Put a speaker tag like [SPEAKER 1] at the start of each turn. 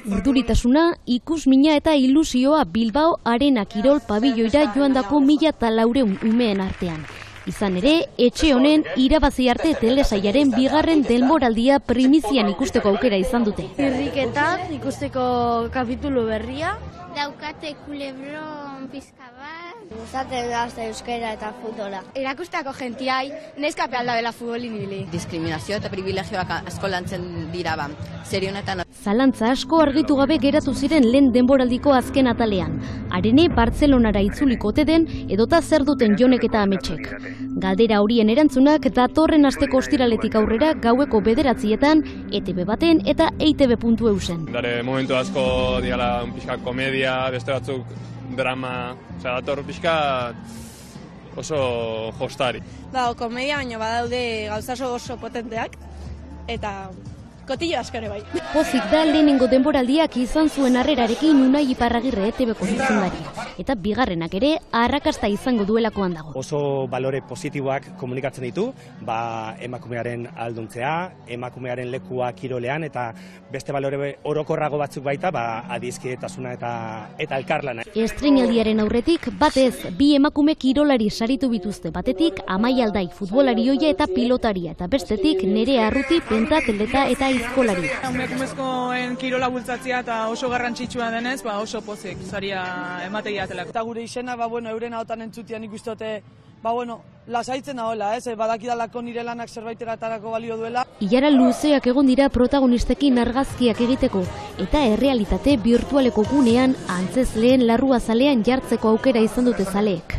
[SPEAKER 1] Urduritasuna, ikusmina eta ilusioa Bilbao Arena Kirol pabilloira joandako 1400 umeen artean. Izan ere, etxe honen irabazi arte telesaiaren bigarren denboraldia primizian ikusteko aukera izan dute.
[SPEAKER 2] Irriketak ikusteko kapitulu berria.
[SPEAKER 3] Daukate kulebron pizka bat.
[SPEAKER 2] Gustatzen gazte euskera eta futbola.
[SPEAKER 4] Erakusteko jentiai, neskape aldabela futbolin ibili.
[SPEAKER 5] Diskriminazio eta privilegioak asko lantzen dira ba. Serionetan.
[SPEAKER 1] Zalantza asko argitu gabe geratu ziren lehen denboraldiko azken atalean. Arene Bartzelonara itzuliko ote den edota zer duten Jonek eta Ametsek. Galdera horien erantzunak datorren asteko ostiraletik aurrera gaueko 9:00etan ETV baten eta eitb.eusen.
[SPEAKER 6] Dare momentu asko diala pixka komedia, beste batzuk drama, dator pixka oso jostari.
[SPEAKER 4] Komedia baino badaude gauza oso potenteak eta kotillo askare bai.
[SPEAKER 1] Pozik da lehenengo denboraldiak izan zuen harrerarekin Unai Iparragirre ETVko zuzendari. Eta bigarrenak ere arrakasta izango duelakoan dago.
[SPEAKER 7] Oso balore positiboak komunikatzen ditu, emakumearen alduntzea, emakumearen lekua kirolean eta beste balore orokorrago batzuk baita, adizkidetasuna eta elkarlana.
[SPEAKER 1] Estreinaldiaren aurretik, batez, bi emakume kirolari saritu bituzte, batetik Amaia Aldai futbolari ohia eta pilotaria, eta bestetik Nerea Arruti pentatleta eta aizkolari.
[SPEAKER 8] Emakumezkoen kirola bultzatzea eta oso garrantzitsua denez, oso pozik saria emategia delako.
[SPEAKER 9] Eta gure izena, euren ahotan entzutian ikustote, lasaitzen dagoela, badakidalako nire lanak zerbaiteratarako balio duela.
[SPEAKER 1] Ilara luzeak egon dira protagonistekin argazkiak egiteko, eta errealitate virtualeko gunean antzez lehen larruazalean jartzeko aukera izan dute zaleek.